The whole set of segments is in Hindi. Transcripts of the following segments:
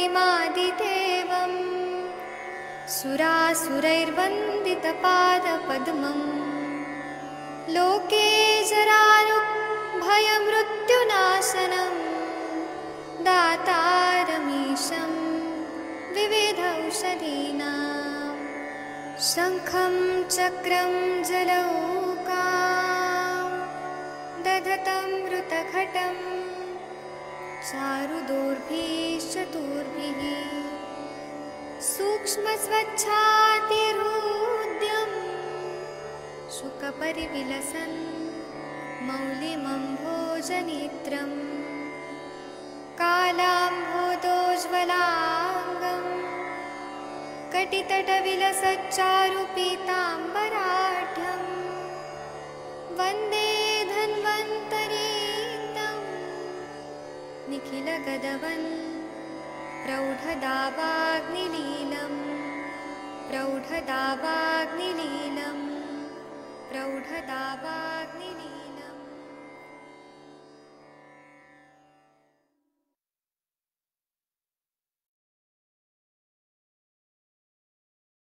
हरिमादिदेवम् सुरासुरैर्वन्दितपादपद्मम् लोके जरारुभयमृत्युनाशनम् दातारमीशं विविधौषधीनां शङ्खं चक्रं जलौकां दधतं मृतघटं चारुदोर्भिश्चतुर्भिः सूक्ष्मस्वच्छातिहृद्यं शुकपरिविलसन् मौलिमम्भोजनेत्रम् कालाम्भोदोज्ज्वलाङ्गं कटितटविलसच्चारुपीताम्बराढ्यं वन्दे धन्वन्तरीतं निखिलगदवन् प्रौढदावाग्निलीलं प्रौढदावाग्निलीलं प्रौढदावाग्निलीलम्।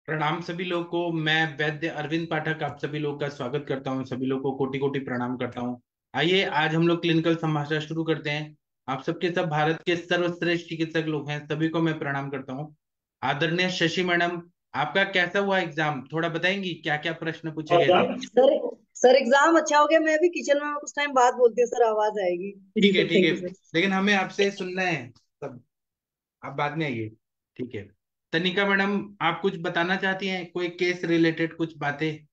प्रणाम सभी लोगों को। मैं वैद्य अरविंद पाठक आप सभी लोगों का स्वागत करता हूं। सभी लोगों को कोटि कोटि प्रणाम करता हूं। आइए आज हम लोग क्लिनिकल संभाषण शुरू करते हैं। आप सबके सब भारत के सर्वश्रेष्ठ चिकित्सक लोग हैं, सभी को मैं प्रणाम करता हूं। आदरणीय शशि मैडम, आपका कैसा हुआ एग्जाम, थोड़ा बताएंगी क्या क्या प्रश्न पूछे गए थे? सर सर एग्जाम अच्छा हो गया। मैं अभी किचन में कुछ टाइम बाद बोलती हूँ सर, आवाज आएगी। जी ठीक है सर, ठीक थैंक है, यू सर। लेकिन हमें आपसे सुनना है सब। आप बाद में आइए, ठीक है। तनिका मैडम, आप कुछ बताना चाहती हैं, कोई केस रिलेटेड कुछ बातें?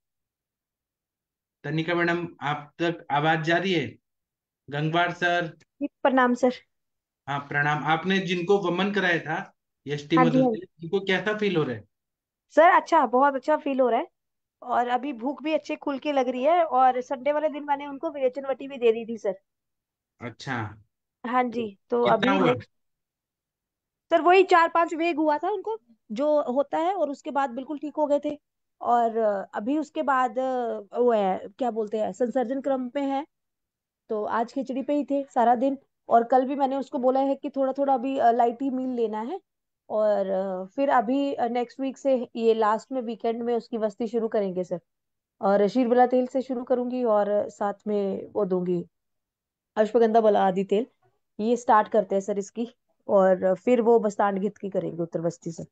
तनिका मैडम, आप तक आवाज जा रही है? गंगवार सर। प्रणाम सर। हाँ प्रणाम। आपने जिनको वमन कराया था यष्टि हाँ मधु जी, हाँ से, जी। उनको कैसा फील हो रहा है? सर अच्छा, बहुत अच्छा फील हो रहा है। और अभी भूख भी अच्छे खुल के लग रही है, और संडे वाले दिन मैंने उनको विरेचन वटी भी दे दी थी सर। अच्छा, हाँ जी, तो कितना अभी हुआ? नेक्स्ट सर वही 4-5 वेग हुआ था उनको, जो होता है, और उसके बाद बिल्कुल ठीक हो गए थे। और अभी उसके बाद वो है, क्या बोलते हैं, संसर्जन क्रम में है। तो आज खिचड़ी पे ही थे सारा दिन। और कल भी मैंने उसको बोला है कि थोड़ा थोड़ा अभी लाइट ही मील लेना है। और फिर अभी नेक्स्ट वीक से, ये लास्ट में वीकेंड में उसकी वस्ती शुरू करेंगे सर। और शीरबला तेल से शुरू करूंगी, और साथ में वो दूंगी अश्वगंधा बला आदि तेल। ये स्टार्ट करते हैं सर इसकी। और फिर वो बस्तान घित की करेंगे उत्तर बस्ती से।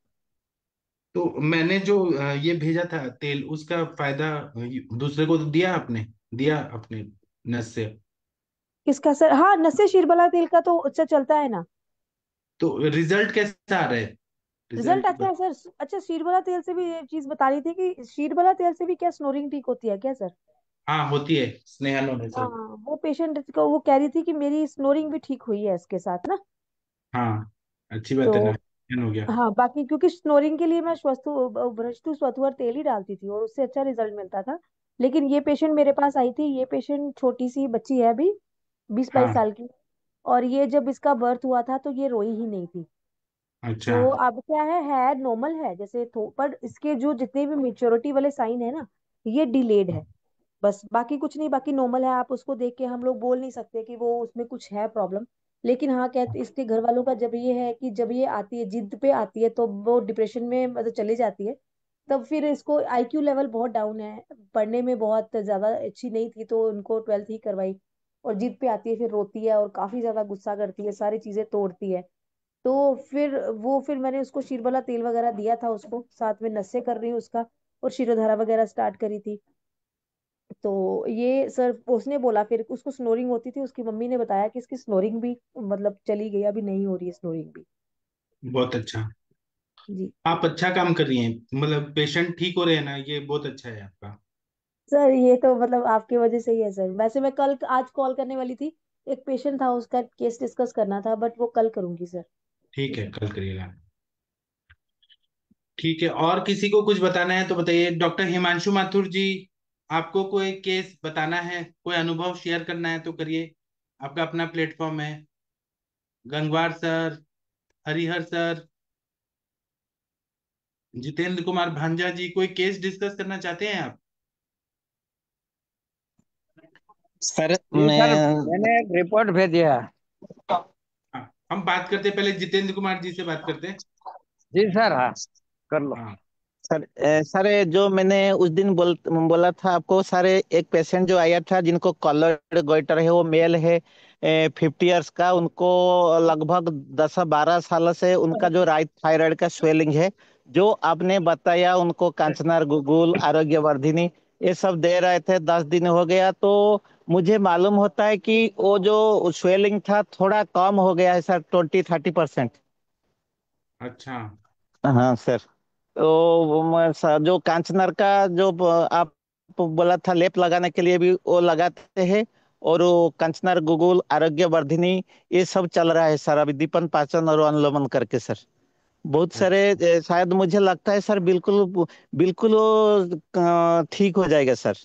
तो मैंने जो ये भेजा था तेल, उसका फायदा दूसरे को तो दिया आपने? दिया अपने नस से? किसका सर? हाँ, नशे शीरबला तेल का तो अच्छा चलता है ना। तो रिजल्ट कैसा आ रहा है? रिजल्ट रिजल्ट अच्छा है सर। अच्छा, शीरबला तेल से भी ये चीज बता रही थी कि शीरबला तेल से भी क्या स्नोरिंग ठीक होती है क्या सर? हाँ होती है, स्नेहा लोने हाँ, से। वो पेशेंट को वो कह रही थी कि मेरी स्नोरिंग भी ठीक हुई है इसके साथ ना। हाँ, अच्छी बात है तो ना, हो गया। हाँ, बाकी क्योंकि स्नोरिंग के लिए मैं भ्रष्टु स्वथुअर तेल ही डालती थी, और उससे अच्छा रिजल्ट मिलता था। लेकिन ये पेशेंट मेरे पास आई थी, ये पेशेंट छोटी सी बच्ची है अभी, 20-22 हाँ। साल की। और ये जब इसका बर्थ हुआ था तो ये रोई ही नहीं थी। अच्छा। तो अब क्या है नॉर्मल है जैसे, तो पर इसके जो जितने भी मेच्योरिटी वाले साइन है ना, ये डिलेड है। बस बाकी कुछ नहीं, बाकी नॉर्मल है। आप उसको देख के हम लोग बोल नहीं सकते कि वो उसमें कुछ है प्रॉब्लम। लेकिन हाँ, कहते इसके घर वालों का जब ये है कि जब ये आती है, जिद पे आती है, तो वो डिप्रेशन में मतलब चली जाती है। तब फिर इसको आईक्यू लेवल बहुत डाउन है, पढ़ने में बहुत ज्यादा अच्छी नहीं थी, तो उनको 12th ही करवाई। और जिद पे आती है, फिर रोती है और काफी ज्यादा गुस्सा करती है, सारी चीजें तोड़ती है। तो फिर मैंने उसको शीरबला तेल वगैरह दिया था उसको, साथ में नसें कर रही हूँ उसका, और शिरोधारा वगैरह स्टार्ट करी थी। तो ये सर उसने बोला, फिर उसको स्नोरिंग होती थी, उसकी मम्मी ने बताया कि इसकी स्नोरिंग भी मतलब चली गई, अभी नहीं हो रही है स्नोरिंग भी। बहुत अच्छा। जी आप अच्छा काम कर रही हैं, मतलब पेशेंट ठीक हो रहे हैं ना, ये बहुत अच्छा है आपका। सर, ये तो मतलब आपकी वजह से ही है सर। वैसे मैं कल आज कॉल करने वाली थी, एक पेशेंट था, उसका केस डिस्कस करना था, बट वो कल करूंगी सर। ठीक है, कल करिएगा। ठीक है, और किसी को कुछ बताना है तो बताइए। डॉक्टर हिमांशु माथुर जी, आपको कोई केस बताना है, कोई अनुभव शेयर करना है तो करिए, आपका अपना प्लेटफॉर्म है। गंगवार सर, हरिहर सर, जितेंद्र कुमार भांजा जी, कोई केस डिस्कस करना चाहते हैं आप? सर जी सर, मैं मैंने एक रिपोर्ट भेजी है। हाँ, हम बात करते हैं, पहले जितेंद्र कुमार जी से बात करते हैं। जी सर, हाँ, कर लो। हाँ। सर सर, जो मैंने उस दिन बोला था आपको सर, एक पेशेंट जो आया था जिनको कॉलर गोइटर है, वो मेल है, 50 इयर्स का, उनको लगभग 10 12 साल से उनका जो राइट थायराइड का स्वेलिंग है, जो आपने बताया उनको कांचनार गुगुल आरोग्यवर्धिनी ये सब दे रहे थे, 10 दिन हो गया, तो मुझे मालूम होता है कि वो जो स्वेलिंग था थोड़ा कम हो गया है सर, 20 30%। अच्छा। हाँ सर। तो जो कांचनर का जो आप बोला था लेप लगाने के लिए भी वो लगाते हैं, और वो कांचनर गुगुल आरोग्य वर्धिनी ये सब चल रहा है सर, अभी दीपन पाचन और अनुलोमन करके सर, बहुत सारे अच्छा। शायद मुझे लगता है सर, बिल्कुल बिल्कुल वो ठीक हो जाएगा सर।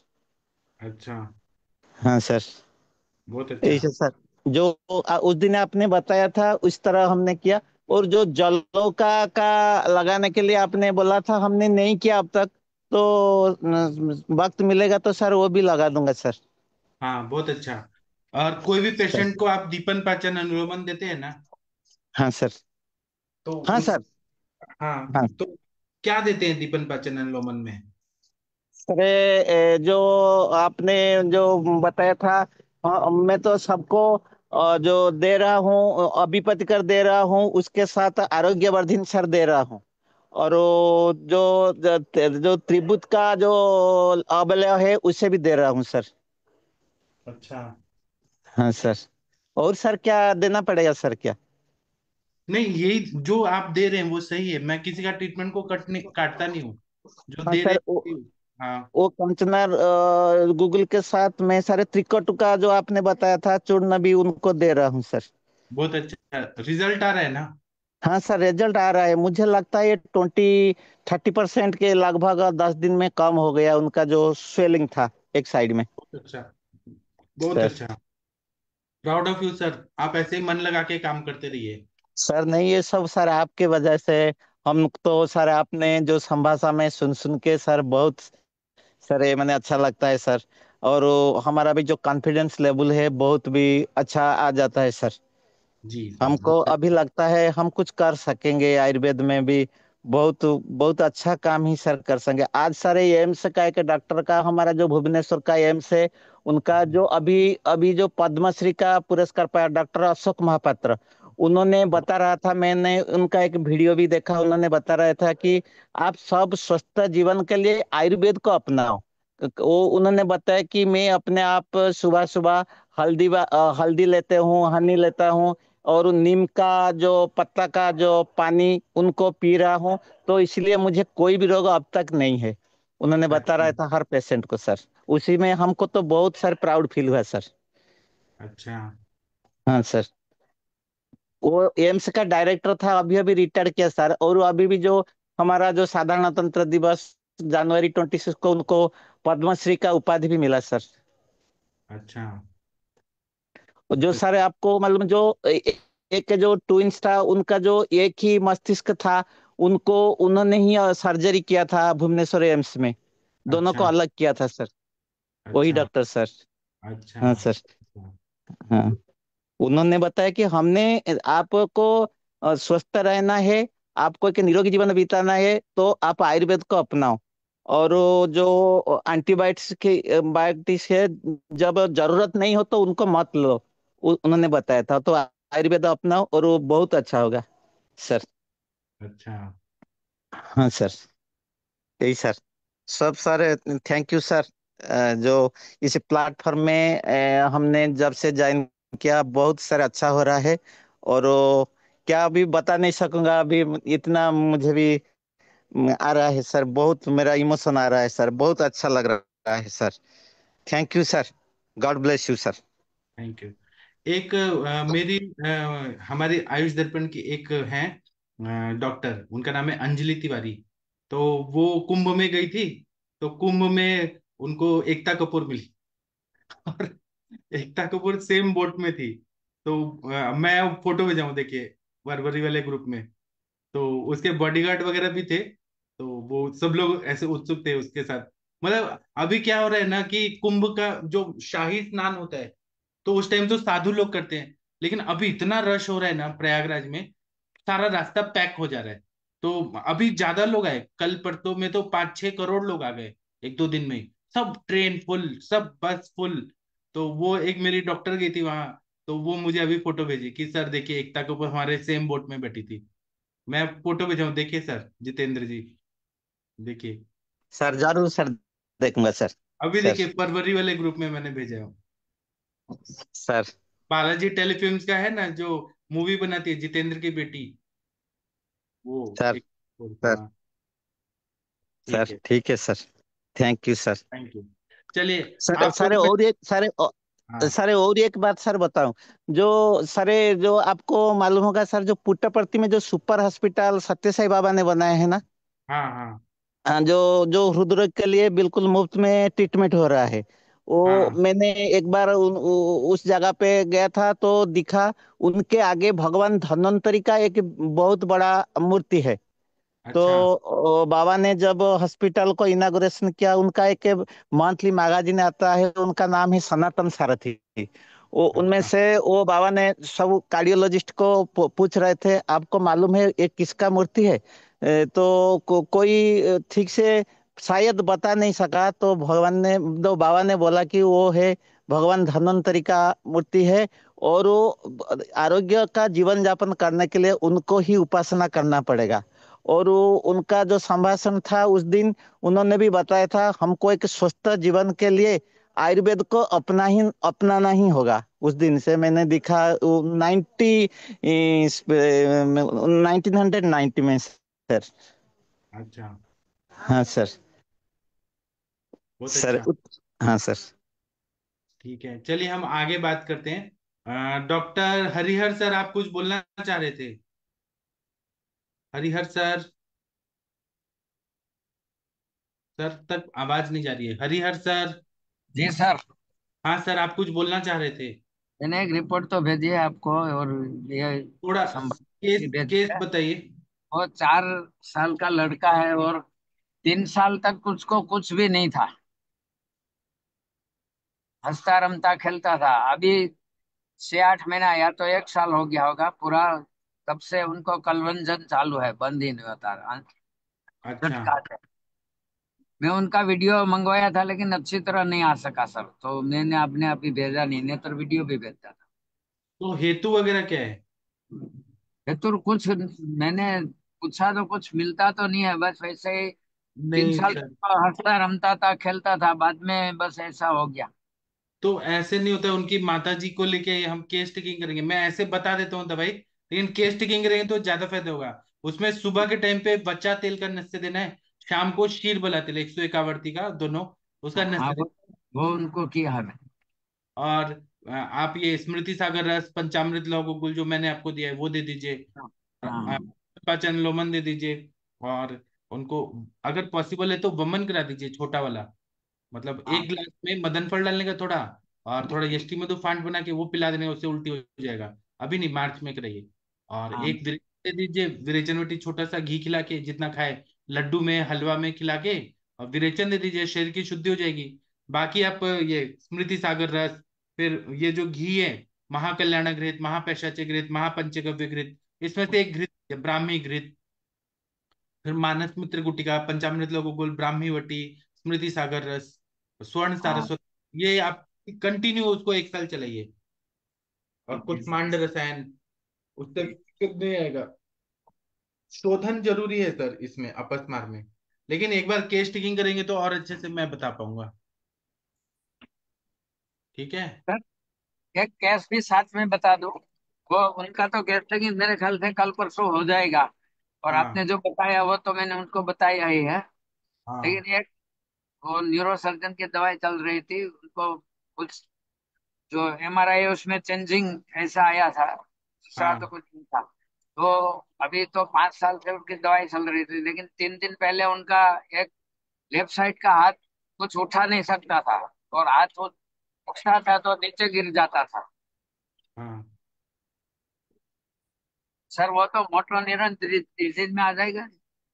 अच्छा। हाँ सर। बहुत अच्छा। ऐसे सर, जो उस दिन आपने बताया था उस तरह हमने किया। और जो जलों का लगाने के लिए आपने बोला था, हमने नहीं किया अब तक, तो वक्त मिलेगा तो सर वो भी लगा दूंगा सर। हाँ, बहुत अच्छा। और कोई भी सर। पेशेंट को आप दीपन पाचन अनुलोमन देते हैं ना, हाँ सर। तो हाँ उस, सर। हाँ, हाँ तो क्या देते हैं दीपन पाचन अनुलोमन में? सर, जो आपने जो बताया था, मैं तो सबको जो दे रहा हूँ अभिपति कर दे रहा हूँ, उसके साथ आरोग्यवर्धन सर दे रहा हूँ। और वो जो त्रिभुज का जो अवयव है उसे भी दे रहा हूँ सर। अच्छा। हाँ सर। और सर क्या देना पड़ेगा सर, क्या? नहीं, यही जो आप दे रहे हैं वो सही है। मैं किसी का ट्रीटमेंट को काटता नहीं हूँ, जो हाँ दे रहे सर, हैं। हाँ। वो कंचनर गूगल के साथ में सारे त्रिकट का जो आपने बताया था चूर्ण भी उनको दे रहा हूँ सर। बहुत अच्छा रिजल्ट आ रहा है ना? हाँ सर, रिजल्ट आ रहा है, मुझे लगता है ये 20 30% के लगभग 10 दिन में कम हो गया उनका जो स्वेलिंग था एक साइड में। बहुत अच्छा। बहुत सर। अच्छा। प्राउड ऑफ यू सर, आप ऐसे ही मन लगा के काम करते रहिए। सर नहीं, ये सब सर आपके वजह से, हम तो सर आपने जो संभाषा में सुन सुन के सर बहुत, सर ये मैंने अच्छा लगता है सर। और वो हमारा भी जो कॉन्फिडेंस लेवल है बहुत भी अच्छा आ जाता है सर। जी सर, हमको बहुत अभी लगता है हम कुछ कर सकेंगे आयुर्वेद में भी, बहुत बहुत अच्छा काम ही सर कर सकेंगे। आज सर ये एम्स का एक डॉक्टर का, हमारा जो भुवनेश्वर का एम्स है, उनका जो अभी अभी जो पद्मश्री का पुरस्कार पाया डॉक्टर अशोक महापात्र, उन्होंने बता रहा था, मैंने उनका एक वीडियो भी देखा, उन्होंने बता रहा था कि आप सब स्वस्थ जीवन के लिए आयुर्वेद को अपनाओ। वो उन्होंने बताया कि मैं अपने आप सुबह सुबह हल्दी लेते हूँ, हनी लेता हूँ, और नीम का जो पत्ता का जो पानी उनको पी रहा हूँ, तो इसलिए मुझे कोई भी रोग अब तक नहीं है। उन्होंने बता अच्छा। रहा था हर पेशेंट को सर, उसी में हमको तो बहुत सर प्राउड फील हुआ सर। अच्छा। हाँ सर। वो एम्स का डायरेक्टर था, अभी अभी रिटायर किया सर, और वो अभी भी जो हमारा जो साधारणतंत्र दिवस January 26 को उनको पद्मश्री का उपाधि भी मिला सर। अच्छा। जो सर आपको मालूम, जो एक जो ट्विंस था उनका जो एक ही मस्तिष्क था, उनको उन्होंने ही सर्जरी किया था भुवनेश्वर एम्स में, दोनों को अच्छा। अलग किया था सर, वही अच्छा। Doctor sir. अच्छा। हाँ सर। हाँ, उन्होंने बताया कि हमने आपको स्वस्थ रहना है, आपको एक निरोगी जीवन बिताना है, तो आप आयुर्वेद को अपनाओ। और वो जो बायोटिक्स है, जब जरूरत नहीं हो तो उनको मत लो, उन्होंने बताया था, तो आयुर्वेद अपनाओ और वो बहुत अच्छा होगा सर। अच्छा। हाँ सर। यही सर, सब सर, थैंक यू सर। जो इस प्लेटफॉर्म में हमने जब से ज्वाइन किया, बहुत सर अच्छा हो रहा है। और वो क्या अभी बता नहीं सकूंगा, अभी इतना मुझे भी आ रहा है सर, बहुत मेरा इमोशन आ रहा है सर, बहुत अच्छा लग रहा है sir. Thank you sir, God bless you sir. Thank you. एक मेरी हमारी आयुष दर्पण की एक हैं डॉक्टर, उनका नाम है अंजलि तिवारी। तो वो कुंभ में गई थी, तो कुंभ में उनको एकता कपूर मिली। और एकता कपूर सेम बोट में थी। तो मैं फोटो भेजाऊं, देखिए, बरबरी वाले ग्रुप में। तो उसके बॉडीगार्ड वगैरह भी थे। तो वो सब लोग ऐसे उत्सुक थे उसके साथ। मतलब अभी क्या हो रहा है ना कि कुंभ का जो शाही स्नान होता है, तो उस टाइम तो साधु लोग करते हैं। लेकिन अभी इतना रश हो रहा है ना प्रयागराज में, सारा रास्ता पैक हो जा रहा है। तो अभी ज्यादा लोग आए, कल परसों में तो 5-6 करोड़ लोग आ गए एक दो दिन में ही। सब ट्रेन फुल, सब बस फुल। तो वो एक मेरी डॉक्टर गई थी वहां, तो वो मुझे अभी फोटो भेजी कि सर देखिए एकता के ऊपर हमारे सेम बोट में बैठी थी। मैं फोटो भेजा हूं, देखिए सर जितेंद्र जी, देखिए। सर जरूर सर, देखूंगा सर। अभी सर देखिए फरवरी वाले ग्रुप में मैंने भेजा हूँ। सर बालाजी टेलीफिल्म्स का है ना, जो मूवी बनाती है जितेंद्र की बेटी, वो सर एक। सर हाँ, ठीक सर है। ठीक है sir. Thank you sir. Thank you. चलिए सर आपको सारे भी मैं। और एक सारे हाँ सारे और एक बात सर बताऊं, जो सारे जो आपको मालूम होगा सर, जो पुट्टपर्ती में जो सुपर हॉस्पिटल सत्य साई बाबा ने बनाए हैं ना, हाँ हाँ हाँ, जो जो हृदरोग के लिए बिल्कुल मुफ्त में ट्रीटमेंट हो रहा है, वो हाँ। मैंने एक बार उस जगह पे गया था तो दिखा। उनके आगे भगवान धन्वंतरी का एक बहुत बड़ा मूर्ति है। तो अच्छा बाबा ने जब हॉस्पिटल को इनागुरेशन किया, उनका एक मंथली मैगजीन आता है, उनका नाम है सनातन सारथी। वो उनमें अच्छा। से वो बाबा ने सब कार्डियोलॉजिस्ट को पूछ रहे थे, आपको मालूम है ये किसका मूर्ति है? तो कोई ठीक से शायद बता नहीं सका। तो भगवान ने, तो बाबा ने बोला कि वो है भगवान धन्वंतरी का मूर्ति है, और वो आरोग्य का जीवन यापन करने के लिए उनको ही उपासना करना पड़ेगा। और वो उनका जो संभाषण था उस दिन, उन्होंने भी बताया था हमको एक स्वस्थ जीवन के लिए आयुर्वेद को अपनाना ही होगा। उस दिन से मैंने दिखा 1990 में सर। अच्छा, हाँ सर। बहुत सर अच्छा। हाँ सर। ठीक है, चलिए हम आगे बात करते हैं। डॉक्टर हरिहर सर, आप कुछ बोलना चाह रहे थे? हरिहर सर, सर तक आवाज नहीं जा रही है, हरिहर सर। जी सर। हाँ सर, आप कुछ बोलना चाह रहे थे? मैंने एक रिपोर्ट तो भेजी है आपको, और ये थोड़ा संभाल केस भी भेजी केस है। बताइए। वो 4 साल का लड़का है, और 3 साल तक उसको कुछ भी नहीं था। हंसता रमता खेलता था। अभी 6-8 महीना या तो 1 साल हो गया होगा पूरा, तब से उनको कलवंजन चालू है, बंद ही नहीं होता। अच्छा, झटका से। मैं उनका वीडियो मंगवाया था, लेकिन अच्छी तरह नहीं आ सका सर, तो मैंने अपने आप ही भेजा नहीं, नहीं तो वीडियो भी भेजता था। तो हेतु वगैरह क्या है? ये तो कुछ मैंने पूछा तो कुछ मिलता तो नहीं है, बस वैसे ही। तीन नहीं साल सर, तक हंसता रमता था, खेलता था, बाद में बस ऐसा हो गया। तो ऐसे नहीं होता। उनकी माता जी को लेके हम केस टेकिंग करेंगे, मैं ऐसे बता देता हूँ दवाई, लेकिन केस टेकिंग करेंगे तो ज्यादा फायदा होगा। उसमें सुबह के टाइम पे बच्चा तेल का नस्य देना है, शाम को शीर बला तेल 101 का दोनों, उसका हाँ, नस्य देना वो उनको किया है। है। और आप ये स्मृति सागर रस, पंचामृत लौह गुल जो मैंने आपको दिया है वो दे दीजिए। हाँ अ, हाँ पाचन लोमन दे दीजिए। और उनको अगर पॉसिबल है तो वमन करा दीजिए, छोटा वाला। मतलब हाँ एक गिलास में मदन फल डालने का थोड़ा, और थोड़ा यष्टि मधु फांड बना के वो पिला देने, उससे उल्टी हो जाएगा। अभी नहीं, मार्च में कराइए। और हाँ एक विरेचन दे दीजिए, विरेचन वटी छोटा सा घी खिला के, जितना खाए लड्डू में हलवा में खिला के, और विरेचन दे दीजिए, शरीर की शुद्धि हो जाएगी। बाकी आप ये स्मृति सागर रस, फिर ये जो घी है, महाकल्याण घृत, महापैशाच घृत, महापंचगव्य घृत, इसमें से एक घृत है, ब्राह्मी घृत। फिर मानस मित्र गुटिका, पंचामृत लघु गुल, ब्राह्मी वटी, स्मृति सागर रस, स्वर्ण हाँ। सारस्वत, ये आप कंटिन्यू उसको 1 साल चलाइए। और जी कुछ सर। मांड रसायन, उससे दिक्कत नहीं आएगा। शोधन जरूरी है सर इसमें अपस्मार में, लेकिन एक बार केस टेकिंग करेंगे तो और अच्छे से मैं बता पाऊंगा। ठीक है। सर, एक कैश भी साथ में बता दो। वो उनका तो गैस्ट्रिक मेरे ख्याल से कल परसों हो जाएगा। और हाँ आपने जो बताया वो तो मैंने उनको बताया ही है। हाँ लेकिन एक वो न्यूरो सर्जन की दवाई चल रही थी उनको, कुछ जो एमआरआई उसमें चेंजिंग ऐसा आया था, दूसरा तो हाँ कुछ नहीं था। तो अभी तो 5 साल से उनकी दवाई चल रही थी, लेकिन 3 दिन पहले उनका एक लेफ्ट साइड का हाथ कुछ उठा नहीं सकता था, और हाथ वो उठता था तो नीचे गिर जाता था। हाँ सर वो तो मोटर न्यूरॉन डिजीज में आ जाएगा।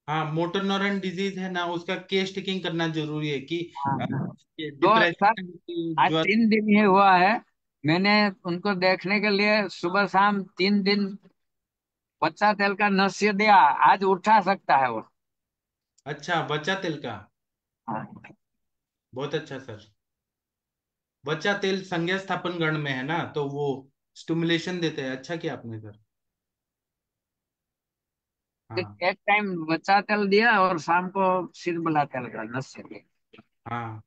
हाँ, मोटर न्यूरॉन डिजीज है ना, उसका केस टेकिंग करना जरूरी है कि हाँ। तो सर डिप्रेशन, आज ज्वर। 3 दिन ही हुआ है, मैंने उनको देखने के लिए सुबह शाम 3 दिन बच्चा तेल का नस्य दिया, आज उठा सकता है वो। अच्छा, बच्चा तेल का। हाँ। बहुत अच्छा सर। बच्चा तेल संज्ञा स्थापन गण में है ना, तो वो स्टिमुलेशन देते हैं। अच्छा किया आपने सर। हाँ। एक टाइम बच्चा तेल दिया और शाम को सिरबला तेल का नस्य दिया। हाँ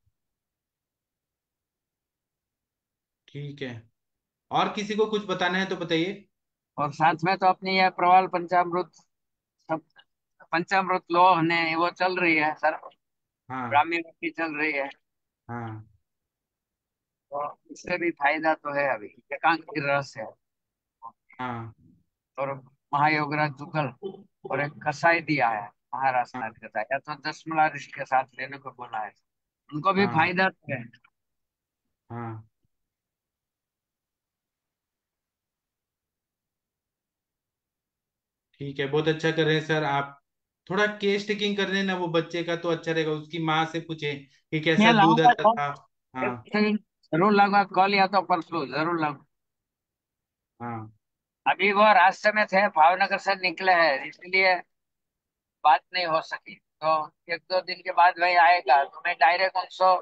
ठीक है। और किसी को कुछ बताना है तो बताइए। और साथ में तो अपनी यह प्रवाल पंचामृत, सब पंचामृत लोह ने वो चल रही है सर, हाँ। ब्राह्मी लिपि चल रही है। हाँ। तो इससे भी फायदा तो है। अभी एकांकी रस है हाँ। और महायोगराज जुगल और एक कसाई दिया है हाँ। महाराष्ट्र का, या तो दशमला ऋषि के साथ लेने को बोला है। उनको भी हाँ। फायदा तो है। हाँ ठीक है, बहुत अच्छा कर रहे हैं सर आप। थोड़ा केस टेकिंग कर रहे हैं ना वो बच्चे का, तो अच्छा रहेगा। उसकी माँ से पूछे कि कैसा मैं दूध लाऊंगा आता कल, था। हाँ। जरूर लाऊंगा, कल या तो परसों जरूर लाऊंगा। हाँ। अभी वो रास्ते में थे, भावनगर से निकले हैं, इसलिए बात नहीं हो सकी। तो 1-2 दिन के बाद वही आएगा तो मैं डायरेक्ट उनको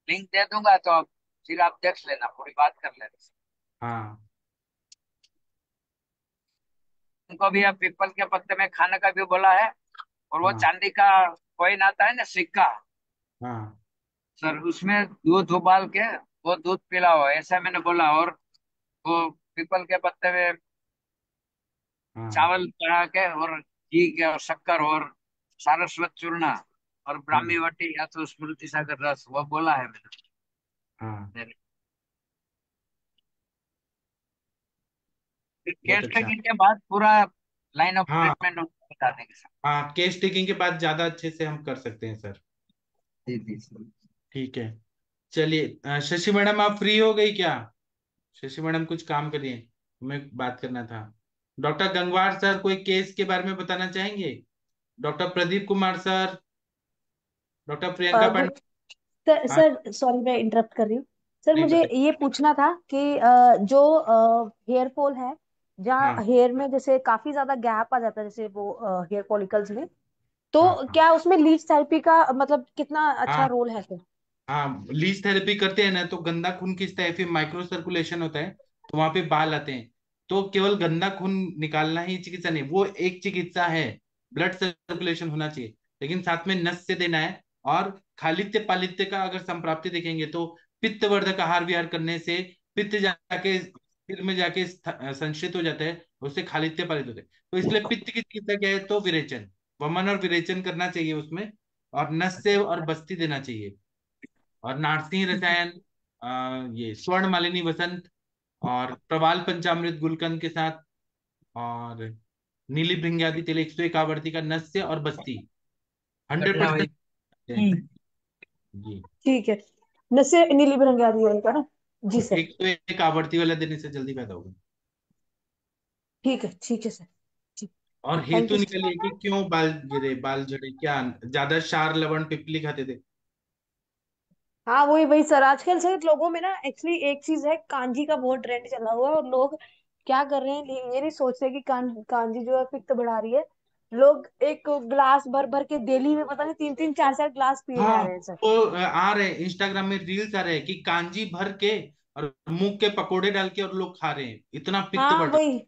लिंक दे दूंगा, तो फिर आप देख लेना, पूरी बात कर लेना। हाँ। उनको भी अब पीपल के पत्ते में खाने का भी बोला है। और वो हाँ। चांदी का कॉइन आता है ना, सिक्का हाँ। सर, उसमें दूध उबाल के वो दूध पिलाओ, ऐसा मैंने बोला। और वो पीपल के पत्ते में हाँ। चावल चढ़ा के और घी के और शक्कर और सारस्वत चूर्ण और ब्राह्मी हम्म। वटी या तो स्मृति सागर रस, वो बोला है हाँ मैंने। बहुत केस अच्छा। टेकिंग के बाद पूरा लाइन ऑफ हाँ। ट्रीटमेंट बता देंगे सर। हाँ, केस टेकिंग के बाद ज्यादा अच्छे से हम कर सकते हैं सर। जी जी सर। ठीक है। चलिए, शशि मैडम आप फ्री हो गई क्या? शशि मैडम कुछ काम करिए, हमें बात करना था। डॉक्टर गंगवार सर कोई केस के बारे में बताना चाहेंगे? Doctor Pradeep Kumar sir, doctor Priyanka गुड पांडे। सर। हाँ। सर सॉरी, मैं इंटरप्ट कर रही हूँ। सर नहीं मुझे बताइए। ये पूछना था कि जो हेयर फॉल है, हाँ। जहाँ हेयर में जैसे काफी ज्यादा गैप आ जाता है, जैसे वो हेयर फॉलिकल्स में, हाँ। तो हाँ। क्या उसमें लीच थेरेपी का मतलब कितना अच्छा हाँ। रोल है सर? हाँ, लीच थेरेपी करते हैं ना, तो गंदा खून खींचता है, फिर माइक्रो सर्कुलेशन होता है, तो वहां पे बाल आते हैं। तो केवल गंदा खून निकालना ही चिकित्सा नहीं, वो एक चिकित्सा है। ब्लड सर्कुलेशन होना चाहिए, लेकिन साथ में नस से देना है। और खालित्य पालित्य का अगर संप्राप्ति देखेंगे तो पित्तवर्धक आहार विहार करने से पित्त जाके सिर में जाके संचित हो जाता है, उससे खालित्य पालित होते हैं। तो इसलिए पित्त की चिकित्सा क्या है, तो विरेचन, वमन और विरेचन करना चाहिए उसमें। और नस से और बस्ती देना चाहिए। और नारसिंह रसायन, ये स्वर्ण मालिनी वसंत, और प्रवाल पंचामृत गुलकंद के साथ, और नीली भृंग्यादि तेल 101 आवर्ती का नस्य और बस्ती हंड्रेड बढ़िया भाई। परसेंट है। हम्म। जी। ठीक है। नशे नीली रंगारी होगा ना? जी सर। 101 आवर्ती वाला देने से जल्दी पैदा होगा। ठीक है सर। ठीक। और थैंक हेतु यू सर। निकलिए कि क्यों बाल गिरे, बाल झड़े, क्या ज्यादा क्षार लवण पिपली खाते थे? हाँ, वही वही सर, आजकल सर लोगों में ना एक्चुअली एक चीज है, कांजी का बहुत ट्रेंड चला हुआ है, और लोग क्या कर रहे हैं, ये नहीं सोच रहे कि कांजी जो है पित्त बढ़ा रही है। लोग एक ग्लास भर भर के डेली में पता नहीं 3 3 4 4 ग्लास पिए जा हाँ, रहे हैं सर। वो आ रहे हैं इंस्टाग्राम में रील्स आ रहे हैं कि कांजी भर के और मूंग के पकोड़े डाल के और लोग खा रहे हैं, इतना पित्त हाँ बढ़ रहा वही। है।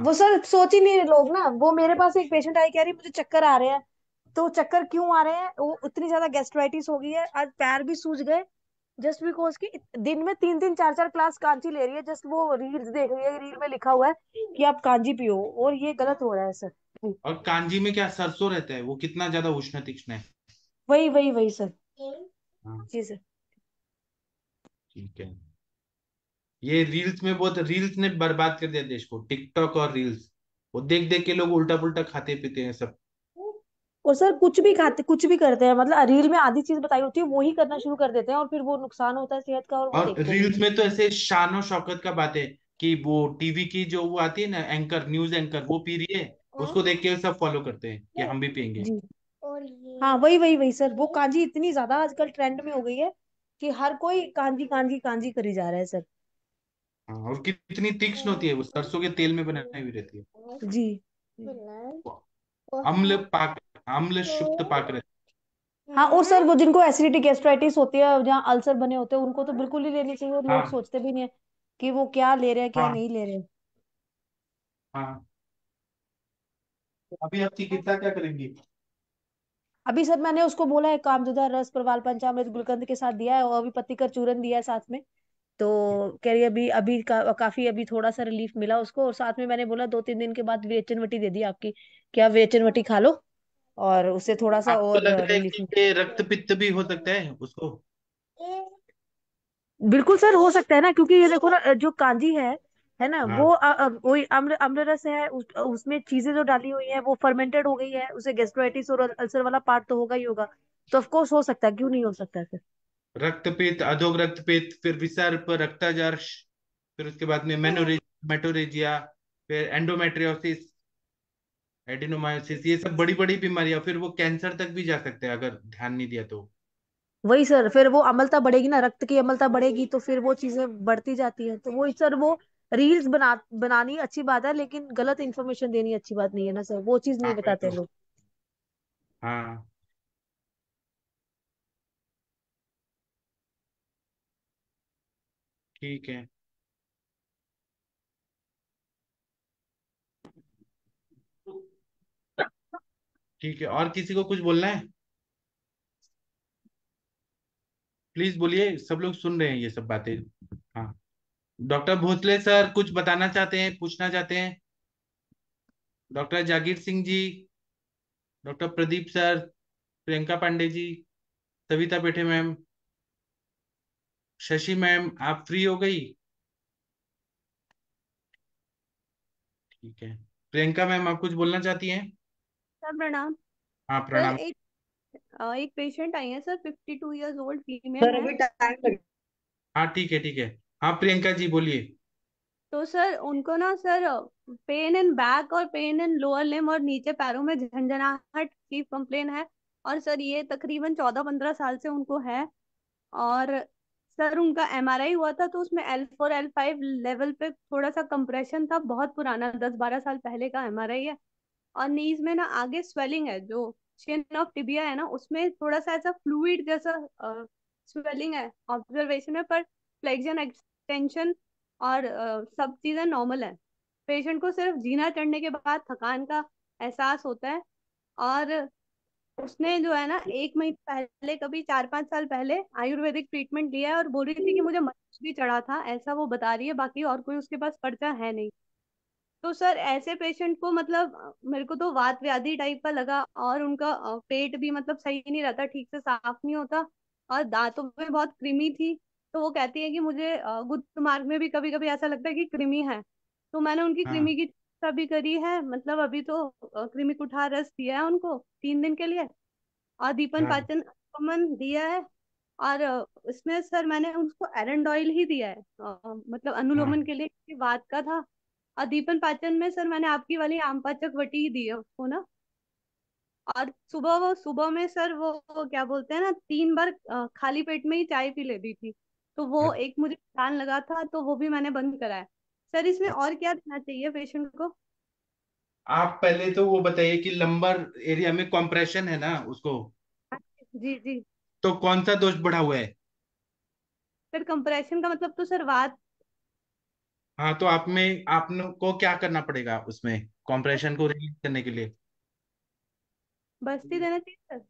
वो हाँ। सर सोच ही नहीं रहे लोग ना। वो मेरे पास एक पेशेंट आई, कह रही मुझे चक्कर आ रहे हैं। तो चक्कर क्यों आ रहे हैं? वो उतनी ज्यादा गैस्ट्राइटिस हो गई है, आज पैर भी सूज गए, जस्ट बिकॉज की दिन में 3 3 4 4 ग्लास कांची ले रही है। जस्ट वो रील्स देख रही है, रील में लिखा हुआ है कि आप कांजी पियो, और ये गलत हो रहा है सर। जी। और कांजी में क्या सरसों रहता है, वो कितना ज्यादा उष्ण तीक्ष्ण है। वही वही वही सर। हाँ। जी सर। ठीक है। ये रील्स में बहुत, रील्स ने बर्बाद कर दिया देश को, टिकटॉक और रील्स। वो देख देख के लोग उल्टा पुल्टा खाते पीते हैं सब। और सर कुछ भी खाते, कुछ भी करते हैं, मतलब रील में आधी चीज बताई होती है वो ही करना शुरू कर देते हैं, और फिर वो नुकसान होता है सेहत का, और वो और देखते नहीं रील्स है। में तो ऐसे शान और शौकत का बात है कि वो टीवी की जो वो आती है ना एंकर, न्यूज एंकर, वो पी रही है, उसको देख के सब फॉलो करते हैं कि हम भी पियेंगे। जी। हाँ वही वही वही सर, वो कांजी इतनी ज्यादा आजकल ट्रेंड में हो गई है कि हर कोई कांजी कांजी कांजी करी जा रहा है सर। हाँ, और कितनी तीक्ष्ण होती है वो, सरसों के तेल में बनाई हुई रहती है। जी। अम्ल पाक, अम्ल शुक्त पाक रहती हाँ, और सर वो जिनको एसिडिटी गैस्ट्राइटिस होती है, जहाँ अल्सर बने होते हैं, उनको तो बिल्कुल ही लेनी चाहिए, और है। लोग हाँ सोचते भी नहीं है कि वो क्या ले रहे हैं क्या हाँ नहीं ले रहे। हाँ। तो अभी आप चिकित्सा क्या करेंगी? अभी सर मैंने उसको बोला है, कामदुधा रस प्रवाल पंचामृत गुलकंद के साथ दिया है, और अभी पत्ती का चूरन दिया है साथ में। तो कह रही है अभी अभी काफी अभी थोड़ा सा रिलीफ मिला उसको, और साथ में मैंने बोला 2-3 दिन के बाद विरेचन वटी दे दी आपकी, क्या विरेचन वटी खा लो, और उससे थोड़ा सा आपको और लग रहा है रिलीफ। कि ये रक्त पित्त भी हो सकता है उसको? बिल्कुल सर, हो सकता है ना, क्योंकि ये देखो ना, जो कांजी है ना, वो हाँ वही अम्ल अम्ल रस है, उसमें चीजें जो डाली हुई है वो फर्मेंटेड हो गई है, उसे गैस्ट्राइटिस और अल्सर वाला पार्ट तो होगा ही होगा। तो ऑफ कोर्स हो सकता है, क्यों नहीं हो सकता है फिर। रक्तपित्त, अधोग रक्तपित्त, फिर विसर्प, रक्ताजर्श, फिर उसके बाद में मेटोरेजिया, फिर एंडोमेट्रियोसिस, एडिनोमायोसिस, ये सब बड़ी बड़ी बीमारियां, फिर वो कैंसर तक भी जा सकते हैं अगर ध्यान नहीं दिया तो। वही सर, फिर वो अम्लता बढ़ेगी ना, रक्त की अम्लता बढ़ेगी, तो फिर वो चीजें बढ़ती जाती है, तो वो सर वो रील्स बनानी अच्छी बात है, लेकिन गलत इन्फॉर्मेशन देनी अच्छी बात नहीं है ना सर, वो चीज नहीं हाँ वही बताते तो। लोग। हाँ ठीक है। ठीक है, और किसी को कुछ बोलना है? प्लीज बोलिए, सब लोग सुन रहे हैं ये सब बातें। हाँ, डॉक्टर भोसले सर कुछ बताना चाहते हैं, पूछना चाहते हैं? डॉक्टर जागीर सिंह जी, डॉक्टर प्रदीप सर, प्रियंका पांडे जी, सविता पेठे मैम, शशि मैम, आप फ्री हो गई? ठीक है। प्रियंका मैम, आप कुछ बोलना चाहती हैं? सर प्रणाम। हाँ सर प्रणाम। एक पेशेंट आई है sir, 52 years old female sir है। अभी टाइम लगे। हाँ ठीक है ठीक है। हाँ प्रियंका जी बोलिए। तो सर उनको ना सर, पेन इन बैक और पेन इन लोअर लिम्ब और नीचे पैरों में झंझनाहट की कंप्लेन है। और सर ये तकरीबन 14-15 साल से उनको है। और सर उनका एमआरआई हुआ था, तो उसमें L4 L5 लेवल पे थोड़ा सा कंप्रेशन था, बहुत पुराना 10-12 साल पहले का एमआरआई है। और नीज में ना आगे स्वेलिंग है, जो चिन ऑफ टिबिया है ना, उसमें थोड़ा सा ऐसा फ्लूइड जैसा स्वेलिंग है ऑब्जर्वेशन में, पर फ्लेक्शन एक्सटेंशन और सब चीजें नॉर्मल है। पेशेंट को सिर्फ जीना चढ़ने के बाद थकान का एहसास होता है। और उसने जो है ना 1 महीने पहले, कभी 4-5 साल पहले आयुर्वेदिक ट्रीटमेंट लिया है, और बोल रही थी कि मुझे मच्छर भी चढ़ा था, ऐसा वो बता रही है, बाकी और कोई उसके पास पर्चा है नहीं। तो सर ऐसे पेशेंट को मतलब मेरे को तो वात व्याधि टाइप का लगा, और उनका पेट भी मतलब सही नहीं रहता, ठीक से साफ नहीं होता, और दांतों में बहुत कृमि थी। तो वो कहती है कि मुझे गुद मार्ग में भी कभी कभी ऐसा लगता है कि कृमि है। तो मैंने उनकी हाँ कृमि की चिकित्सा भी करी है, मतलब अभी तो कृमि कुठार रस दिया है उनको 3 दिन के लिए, और दीपन हाँ पाचन उपमन दिया है। और इसमें सर मैंने उसको एरंडॉइल ही दिया है, मतलब अनुलोमन हाँ के लिए, क्योंकि वात का था। और दीपन पाचन में सर मैंने आपकी वाली आम पाचक वटी ही दी है उसको ना। और सुबह में सर वो क्या बोलते हैं ना, 3 बार खाली पेट में ही चाय पी लेती थी। तो वो अच्छा। एक मुझे ध्यान लगा था, तो वो भी मैंने बंद करा है। सर इसमें और क्या देना चाहिए पेशेंट को? आप पहले तो वो बताइए कि लंबर एरिया में कॉम्प्रेशन है ना उसको, जी जी। तो कौन सा दोष बढ़ा हुआ है? सर कंप्रेशन का मतलब तो सर वात। हाँ, तो आप में आपने को क्या करना पड़ेगा उसमें कॉम्प्रेशन को रिलीज करने के लिए? बस्ती देना चाहिए सर।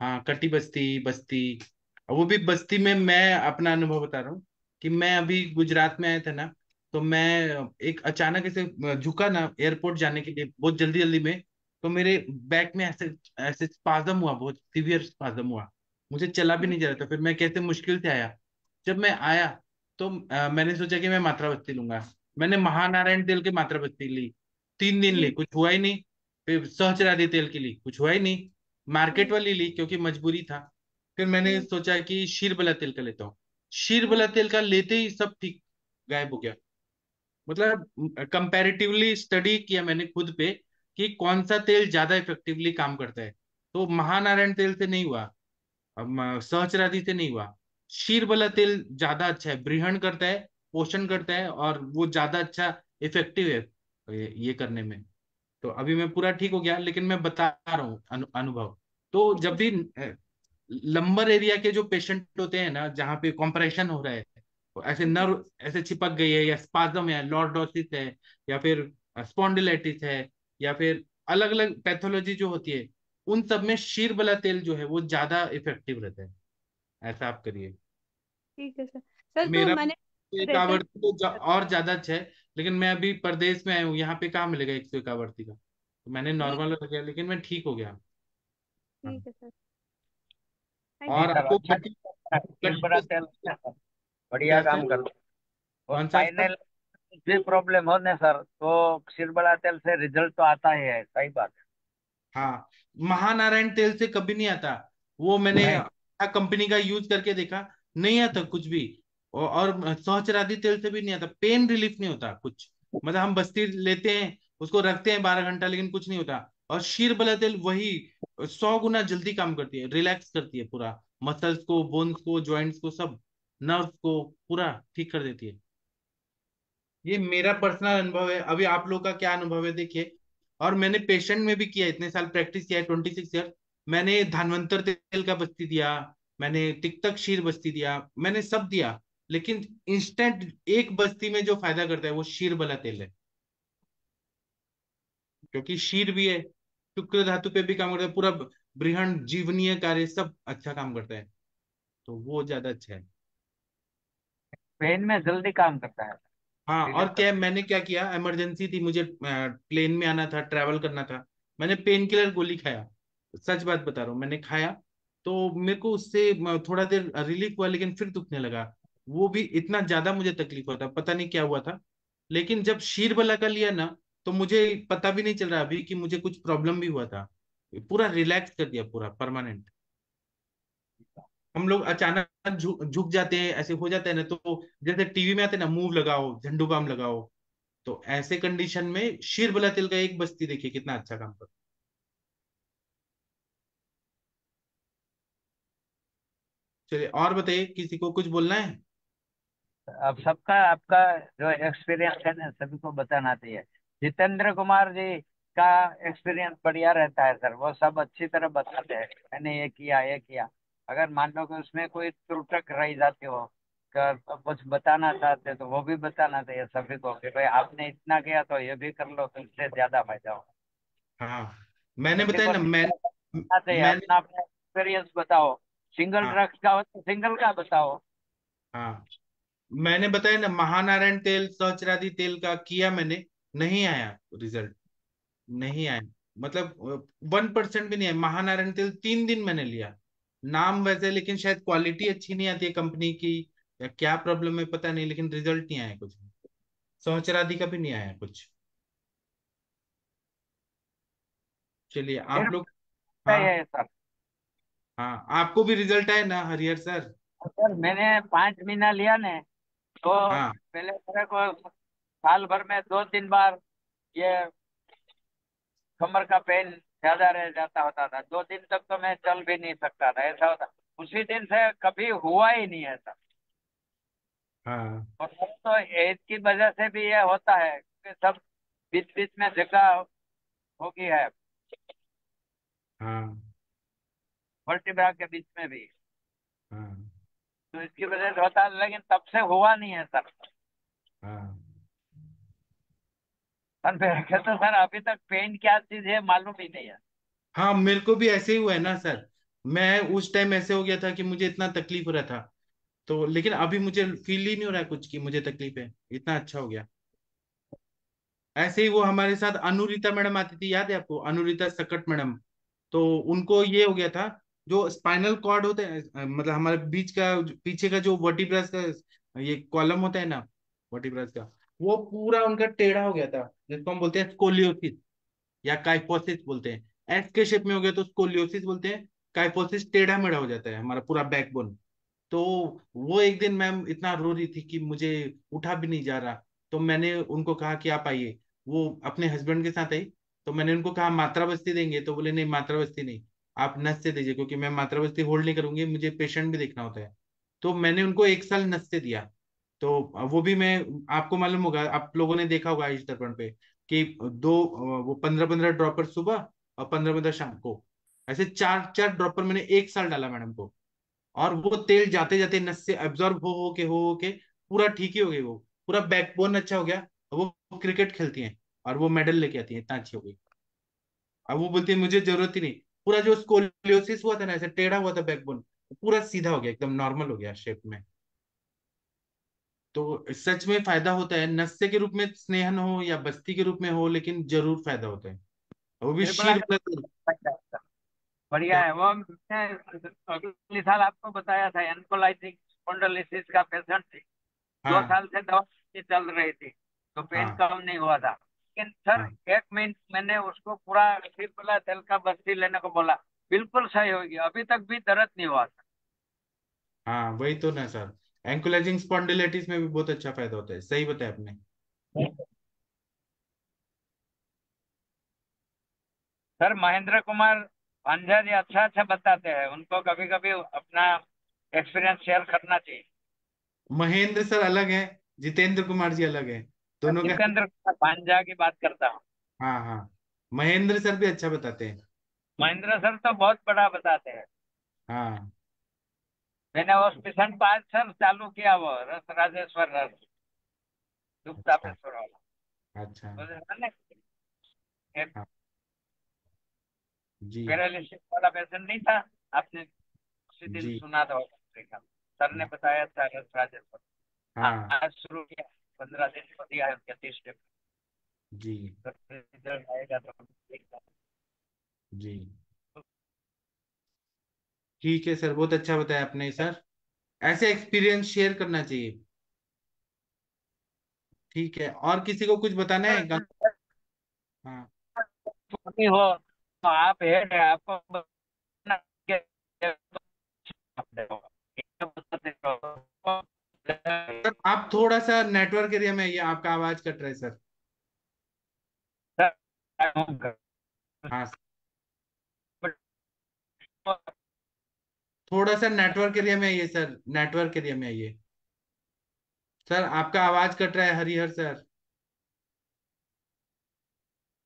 हाँ, कटी बस्ती, बस्ती। वो भी बस्ती में मैं अपना अनुभव बता रहा हूँ कि मैं अभी गुजरात में आया था ना, तो मैं एक अचानक ऐसे झुका ना एयरपोर्ट जाने के लिए बहुत जल्दी जल्दी में, तो मेरे बैक में ऐसे ऐसे स्पाजम हुआ, बहुत सीवियर स्पाजम हुआ। मुझे चला भी जी नहीं जा रहा था, फिर मैं कैसे मुश्किल से आया। जब मैं आया तो मैंने सोचा कि मैं मात्रा बस्ती लूंगा। मैंने महानारायण तेल की मात्रा बस्ती ली, 3 दिन ली, जी कुछ हुआ ही नहीं। फिर सहस्त्रादि तेल की ली, कुछ हुआ ही नहीं। मार्केट जी वाली ली क्योंकि मजबूरी था। फिर मैंने जी सोचा कि शीरबला तेल का लेता हूँ। शीरबला तेल का लेते ही सब ठीक, गायब हो गया। मतलब कंपैरेटिवली स्टडी किया मैंने खुद पे कि कौन सा तेल ज्यादा इफेक्टिवली काम करता है, तो महानारायण तेल से नहीं हुआ, अब सहस्त्रादि से नहीं हुआ। शीर वाला तेल ज्यादा अच्छा है, ब्रीहण करता है, पोषण करता है, और वो ज्यादा अच्छा इफेक्टिव है ये करने में। तो अभी मैं पूरा ठीक हो गया, लेकिन मैं बता रहा हूँ अनुभव। तो ठीक जब है भी लंबर एरिया के जो पेशेंट होते हैं ना, जहाँ पे कॉम्प्रेशन हो रहा है, वो ऐसे हम्म, नर्व ऐसे चिपक गई है, या स्पाज्म है, लॉर्डोसिस है, या फिर स्पॉन्डिलाइटिस है, या फिर अलग अलग पैथोलॉजी जो होती है, उन सब में शीर वाला तेल जो है वो ज्यादा इफेक्टिव रहता है। ऐसा आप करिए। ठीक है सर। सर तो मेरा मैंने एक रेटल आवर्ती तो और ज्यादा अच्छा है, लेकिन मैं अभी परदेश में आया हूँ, यहाँ पे कहाँ मिलेगा 101 आवर्ती का। तो मैंने नहीं, नॉर्मल रखा, लेकिन मैं ठीक हो गया। हाँ। ठीक है सर, थैंक नहीं यू और सर। सर, आपको अच्छा कटी फिर बड़ा कटी तेल है सर, बढ़िया क्या सर? काम कर लो। और कौन सा सर? स्पाइनल भी प्रॉब्लम हो ना सर, तो सिर बड़ा तेल से रिजल्ट तो आता ही है, सही बात हाँ, महानारायण तेल से कभी नहीं आता। वो मैंने है। नहीं, कंपनी का यूज करके देखा, नहीं आता कुछ भी। और सहस्त्रादि तेल से भी नहीं आता, पेन रिलीफ नहीं होता कुछ। मतलब हम बस्ती लेते हैं, उसको रखते हैं 12 घंटा, लेकिन कुछ नहीं होता। और शीर बला तेल वही 100 गुना जल्दी काम करती है, रिलैक्स करती है पूरा, मसल्स को, बोन्स को, जॉइंट्स को, सब नर्व को पूरा ठीक कर देती है। ये मेरा पर्सनल अनुभव है। अभी आप लोग का क्या अनुभव है देखिए। और मैंने पेशेंट में भी किया, इतने साल प्रैक्टिस किया है, 26 ईयर। मैंने धानवंतर तेल का बस्ती दिया, मैंने टिकटक शीर बस्ती दिया, मैंने सब दिया, लेकिन इंस्टेंट एक बस्ती में जो फायदा करता है वो शीर वाला तेल है। क्योंकि शीर भी है, शुक्र धातु पे भी काम करता है पूरा, बृहण जीवनीय कार्य सब अच्छा काम करता है, तो वो ज्यादा अच्छा है। पेन में जल्दी काम करता है, हाँ, और रिलीफ क्या करता मैंने क्या किया, इमरजेंसी थी मुझे, प्लेन में आना था, ट्रैवल करना था। मैंने पेन किलर गोली खाया, सच बात बता रहा हूँ, मैंने खाया। तो मेरे को उससे थोड़ा देर रिलीफ हुआ, लेकिन फिर दुखने लगा। वो भी इतना ज्यादा मुझे तकलीफ होता, पता नहीं क्या हुआ था। लेकिन जब शीरबला का लिया ना, तो मुझे पता भी नहीं चल रहा अभी कि मुझे कुछ प्रॉब्लम भी हुआ था। पूरा रिलैक्स कर दिया, पूरा परमानेंट। हम लोग अचानक झुक जाते हैं, ऐसे हो जाता है ना, तो जैसे टीवी में आते हैं ना, मूव लगाओ, झंडू बाम लगाओ, तो ऐसे कंडीशन में शीर बला तिल का एक बस्ती देखिए कितना अच्छा काम करता है। चलिए और बताइए, किसी को कुछ बोलना है? है। अब सबका आपका जो एक्सपीरियंस है ना, सभी को बताना चाहिए। जितेंद्र कुमार जी का एक्सपीरियंस बढ़िया रहता है सर, वो सब अच्छी तरह बताते हैं, मैंने ये किया ये किया। अगर मान लो कि उसमें कोई त्रुटक रह जाती हो, तो कुछ बताना चाहते तो वो भी बताना चाहिए सभी को, कि भाई आपने इतना किया तो ये भी कर लो, तो इससे ज्यादा फायदा हो। हाँ, मैंने किसी बताया को ना, बताना चाहिए, मैंने अपना अपना एक्सपीरियंस बताओ। सिंगल हाँ ड्रग्स का हो तो सिंगल का बताओ। हाँ, मैंने बताया ना, महानारायण तेल, सहस्त्रादि तेल का किया मैंने, नहीं आया रिजल्ट, नहीं आया। मतलब 1% भी नहीं है। महानारायण तेल 3 दिन मैंने लिया, नाम वैसे, लेकिन शायद क्वालिटी अच्छी नहीं आती है कंपनी की, या क्या प्रॉब्लम है पता नहीं, लेकिन रिजल्ट नहीं आया कुछ। सहस्त्रादि का भी नहीं आया कुछ। चलिए फिर आप लोग। सही हाँ है सर। हाँ, आपको भी रिजल्ट आए ना हरिहर सर? सर मैंने 5 महीना लिया ने, तो हाँ पहले मेरे को साल भर में 2-3 बार ये कमर का पेन ज्यादा रह जाता होता था, 2 दिन तक तो मैं चल भी नहीं सकता था, ऐसा होता। उसी दिन से कभी हुआ ही नहीं ऐसा। हाँ और अब तो एज की वजह से भी ये होता है कि सब बीच बीच में जगह हो गई है, हाँ वर्टिब्रा के बीच में भी, हाँ तो इसकी वजह से होता है, लेकिन तब से हुआ नहीं है सर। हाँ सर मेरे को तो सर अभी तक पेन क्या चीज है मालूम ही नहीं है। हाँ, मेरे को भी ऐसे ही हुआ है ना सर। मैं उस टाइम ऐसे हो गया था कि मुझे इतना तकलीफ हो रहा था, तो लेकिन अभी मुझे फील ही नहीं हो रहा है कुछ कि मुझे तकलीफ है, इतना अच्छा हो गया। ऐसे ही वो हमारे साथ अनुरीता मैडम आती थी, याद है आपको, अनुरीता सकट मैडम? तो उनको ये हो गया था, जो स्पाइनल कॉर्ड होते हैं, मतलब हमारे बीच का पीछे का जो वर्टिब्रस का ये कॉलम होता है ना, वर्टिब्रस का, वो पूरा उनका टेढ़ा हो गया था, जिसको हम बोलते हैं स्कोलियोसिस, या काइफोसिस बोलते हैं। एस के शेप में हो गया तो स्कोलियोसिस बोलते हैं, काइफोसिस टेढ़ा मेढ़ा हो जाता है हमारा पूरा बैकबोन। तो वो एक दिन मैम इतना रो रही थी कि मुझे उठा भी नहीं जा रहा। तो मैंने उनको कहा कि आप आइए, वो अपने हस्बैंड के साथ आई। तो मैंने उनको कहा मात्रा बस्ती देंगे, तो बोले नहीं मात्रा बस्ती नहीं, आप नस से दीजिए, क्योंकि मैं मात्रा बस्ती होल्ड नहीं करूंगी, मुझे पेशेंट भी देखना होता है। तो मैंने उनको 1 साल नस्ते दिया। तो वो भी मैं, आपको मालूम होगा, आप लोगों ने देखा होगा इस दर्पण पे कि वो 15-15 ड्रॉपर सुबह और 15-15 शाम को, ऐसे 4-4 ड्रॉपर मैंने 1 साल डाला मैडम को। और वो तेल जाते जाते नस से एब्जॉर्ब हो के पूरा ठीक ही हो गई, वो पूरा बैकबोन अच्छा हो गया। और वो क्रिकेट खेलती हैं और वो मेडल लेके आती हैं, इतना अच्छी हो गई। अब वो बोलती है मुझे जरूरत ही नहीं। पूरा जो स्कोलियोसिस हुआ था ना, ऐसे टेढ़ा हुआ था बैकबोन, पूरा सीधा हो गया, एकदम नॉर्मल हो गया शेप में। तो सच में फायदा होता है, नस्से के रूप में स्नेहन हो या बस्ती के रूप में हो, लेकिन जरूर फायदा होता है। वो भी त्रिपुरा शीर का वाला तेल। बढ़िया क्या? है वो। मैं अगले साल आपको बताया था, एनकोलाइटिक स्पॉन्डिलोलिसिस का पेशेंट थी, दो हाँ साल से दवा चल रही थी, तो पेन हाँ कम नहीं हुआ था। लेकिन सर हाँ 1 महीने मैंने उसको पूरा त्रिपुरा तेल का बस्ती लेने को बोला, बिल्कुल सही हो गया, अभी तक भी दर्द नहीं हुआ था। हाँ, वही तो ना सर। एंकुलाइजिंग स्पॉन्डिलाइटिस में भी बहुत अच्छा फायदा होता है, सही बताया आपने। सर महेंद्र कुमार भांजा जी अच्छा अच्छा बताते हैं, उनको कभी कभी अपना एक्सपीरियंस शेयर करना चाहिए। महेंद्र सर अलग है, जितेंद्र कुमार जी अलग है, दोनों का। जितेंद्र कुमार भांजा की बात करता हूँ। हाँ हाँ, महेंद्र सर भी अच्छा बताते हैं। महेंद्र सर तो बहुत बड़ा बताते हैं। हाँ मैंने वो पेशेंट पांच सर चालू किया, वो रस राजेश्वर रस दुख अच्छा तापेश्वर वाला, अच्छा। वो जो है ना, एक हाँ जी पैरालिसिस वाला पेशेंट नहीं था, आपने उसी दिन जी सुना था, देखा सर ने बताया था रस राजेश्वर। हाँ आज शुरू किया, 15 दिन को दिया है उनके 30 जी रिजल्ट आएगा तो हम देखते हैं। जी। ठीक है सर, बहुत अच्छा बताया आपने सर। ऐसे एक्सपीरियंस शेयर करना चाहिए। ठीक है, और किसी को कुछ बताना है हाँ छोटी हो तो आप हेड है, आपको बताना कि- आप देखो, ये बताते रहो। सर, आप थोड़ा सा नेटवर्क एरिया में आइए, आपका आवाज कट रहा है सर। हाँ, थोड़ा सा नेटवर्क एरिया में आइए सर, नेटवर्क एरिया में आइए। सर आपका आवाज कट रहा है, Harihar sir.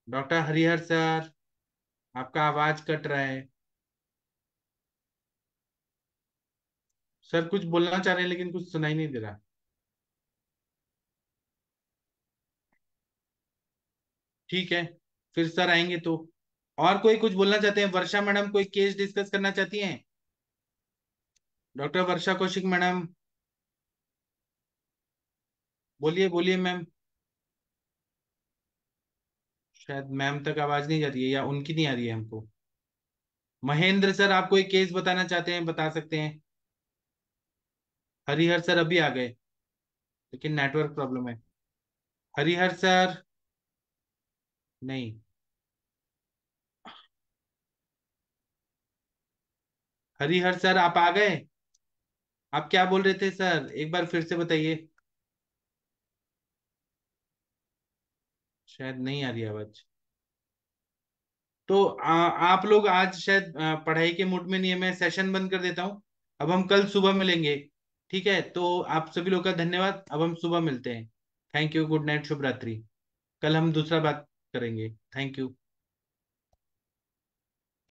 Doctor Harihar sir, आपका आवाज कट रहा है। सर कुछ बोलना चाह रहे हैं लेकिन कुछ सुनाई नहीं दे रहा। ठीक है, फिर सर आएंगे तो। और कोई कुछ बोलना चाहते हैं? वर्षा मैडम कोई केस डिस्कस करना चाहती हैं? डॉक्टर वर्षा कौशिक मैडम, बोलिए बोलिए मैम। शायद मैम तक आवाज नहीं जा रही है, या उनकी नहीं आ रही है हमको। महेंद्र सर, आप कोई केस बताना चाहते हैं, बता सकते हैं। हरिहर सर अभी आ गए, लेकिन नेटवर्क प्रॉब्लम है। हरिहर सर, नहीं। हरिहर सर आप आ गए? आप क्या बोल रहे थे सर, एक बार फिर से बताइए। शायद नहीं आ रही आवाज। तो आप लोग आज शायद पढ़ाई के मूड में नहीं है, मैं सेशन बंद कर देता हूँ। अब हम कल सुबह मिलेंगे। ठीक है, तो आप सभी लोग का धन्यवाद, अब हम सुबह मिलते हैं। थैंक यू, गुड नाइट, शुभ रात्रि। कल हम दूसरा बात करेंगे। Thank you.